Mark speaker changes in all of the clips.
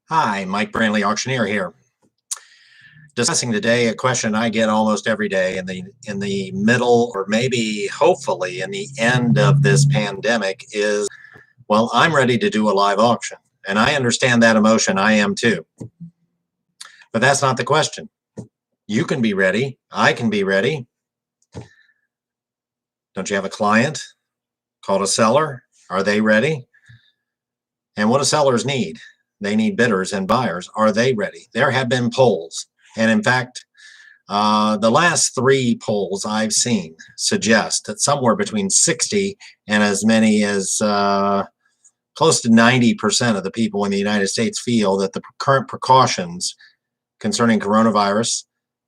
Speaker 1: Hi, Mike Brantley, auctioneer here. Discussing today a question I get almost every day in the middle, or maybe hopefully in the end of this pandemic is, well, I'm ready to do a live auction. And I understand that emotion. I am too. But that's not the question. You can be ready. I can be ready. Don't you have a client called a seller? Are they ready? And what do sellers need? They need bidders and buyers. Are they ready? There have been polls. And in fact, the last three polls I've seen suggest that somewhere between 60 and as many as close to 90% of the people in the United States feel that the current precautions concerning coronavirus,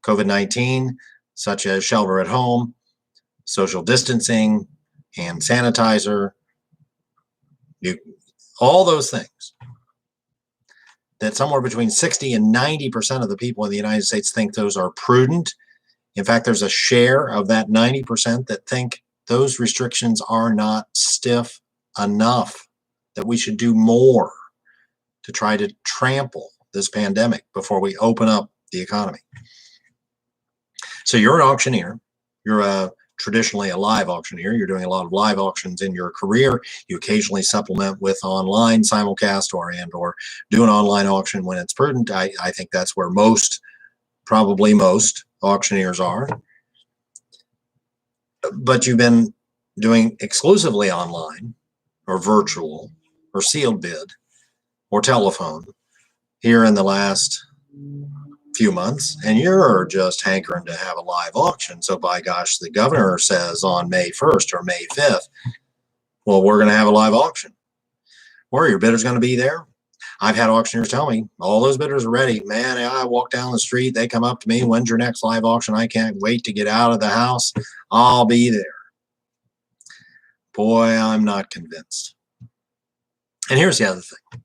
Speaker 1: COVID-19, such as shelter at home, social distancing, hand sanitizer, all those things, that somewhere between 60 and 90% of the people in the United States think those are prudent. In fact, there's a share of that 90% that think those restrictions are not stiff enough, that we should do more to try to trample this pandemic before we open up the economy. So you're an auctioneer. You're traditionally a live auctioneer. You're doing a lot of live auctions in your career. You occasionally supplement with online simulcast or do an online auction when it's prudent. I think that's where probably most auctioneers are. But you've been doing exclusively online or virtual or sealed bid or telephone here in the last few months, and you're just hankering to have a live auction. So by gosh, the governor says on May 1st or May 5th, well, we're going to have a live auction. Where are your bidders going to be there? I've had auctioneers tell me all those bidders are ready. Man, I walk down the street, they come up to me, when's your next live auction? I can't wait to get out of the house. I'll be there. Boy, I'm not convinced. And here's the other thing.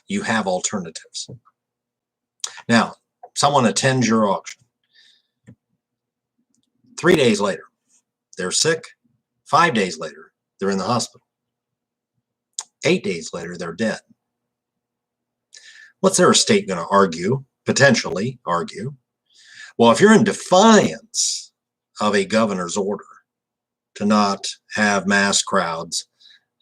Speaker 1: You have alternatives. Now, someone attends your auction. 3 days later, they're sick. 5 days later, they're in the hospital. 8 days later, they're dead. What's their estate going to argue, potentially argue? Well, if you're in defiance of a governor's order to not have mass crowds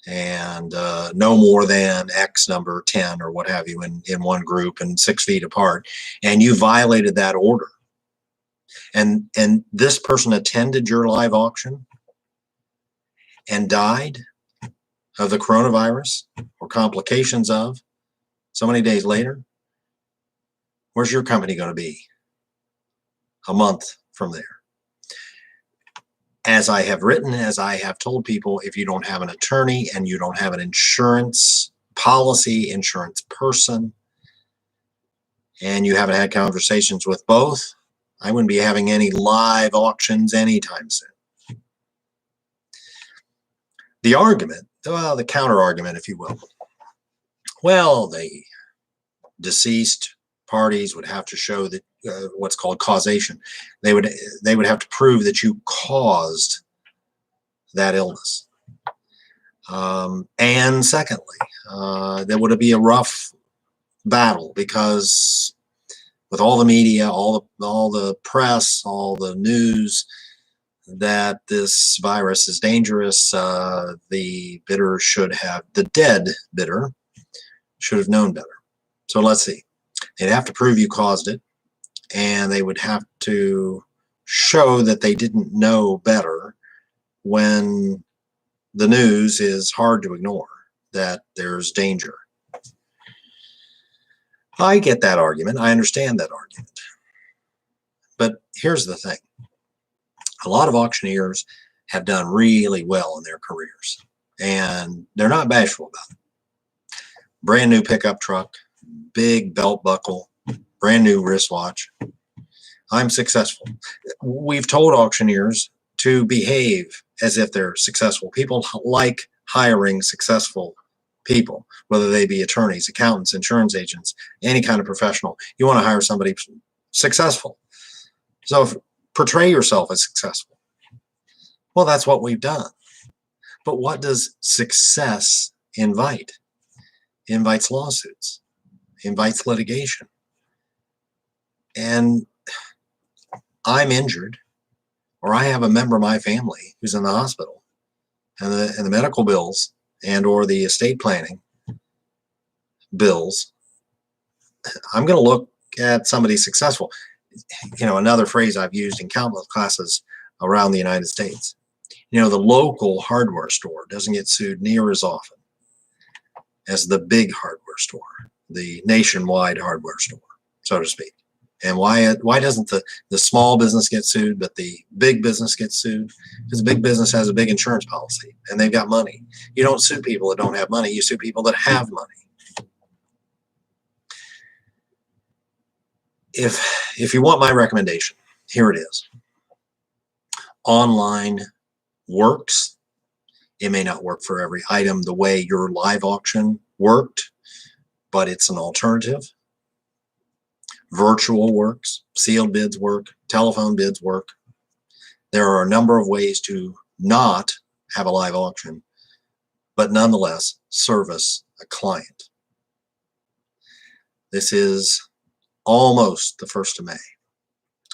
Speaker 1: and no more than X number, 10 or what have you, in one group and 6 feet apart, and you violated that order, and this person attended your live auction and died of the coronavirus or complications of so many days later, where's your company going to be a month from there? As I have written, as I have told people, if you don't have an attorney and you don't have an insurance policy, insurance person, and you haven't had conversations with both, I wouldn't be having any live auctions anytime soon. The argument, well, the counter argument, if you will, well, the deceased parties would have to show that what's called causation. They would have to prove that you caused that illness. And secondly, there would be a rough battle, because with all the media, all the press, all the news that this virus is dangerous, the dead bidder should have known better. So let's see. They'd have to prove you caused it, and they would have to show that they didn't know better when the news is hard to ignore, that there's danger. I get that argument. I understand that argument. But here's the thing. A lot of auctioneers have done really well in their careers, and they're not bashful about it. Brand new pickup truck, big belt buckle, brand new wristwatch. I'm successful. We've told auctioneers to behave as if they're successful. People like hiring successful people, whether they be attorneys, accountants, insurance agents, any kind of professional. You want to hire somebody successful. So portray yourself as successful. Well, that's what we've done. But what does success invite? It invites lawsuits. invites litigation. And I'm injured, or I have a member of my family who's in the hospital, and the medical bills and or the estate planning bills, I'm going to look at somebody successful. Another phrase I've used in countless classes around the United States. The local hardware store doesn't get sued near as often as the big hardware store, the nationwide hardware store, so to speak. And why doesn't the small business get sued, but the big business gets sued? Because the big business has a big insurance policy and they've got money. You don't sue people that don't have money. You sue people that have money. If you want my recommendation, here it is. Online works. It may not work for every item the way your live auction worked, but it's an alternative. Virtual works, sealed bids work, telephone bids work. There are a number of ways to not have a live auction, but nonetheless service a client. This is almost the 1st of May.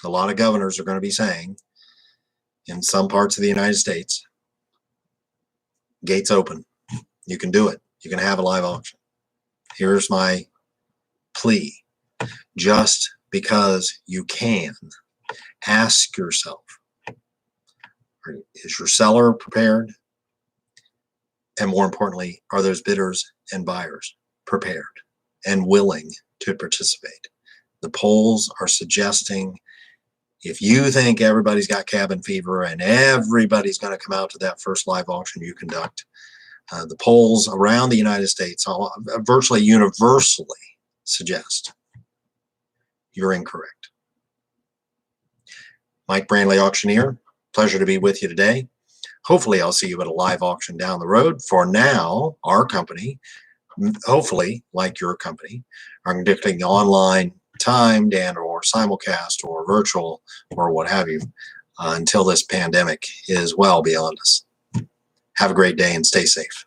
Speaker 1: A lot of governors are going to be saying in some parts of the United States, gates open. You can do it. You can have a live auction. Here's my plea. Just because you can, ask yourself, is your seller prepared? And more importantly, are those bidders and buyers prepared and willing to participate? The polls are suggesting if you think everybody's got cabin fever and everybody's going to come out to that first live auction you conduct, the polls around the United States virtually universally suggest you're incorrect. Mike Brandley, auctioneer. Pleasure to be with you today. Hopefully I'll see you at a live auction down the road. For now, our company, hopefully like your company, are conducting online timed and or simulcast or virtual or what have you until this pandemic is well beyond us. Have a great day and stay safe.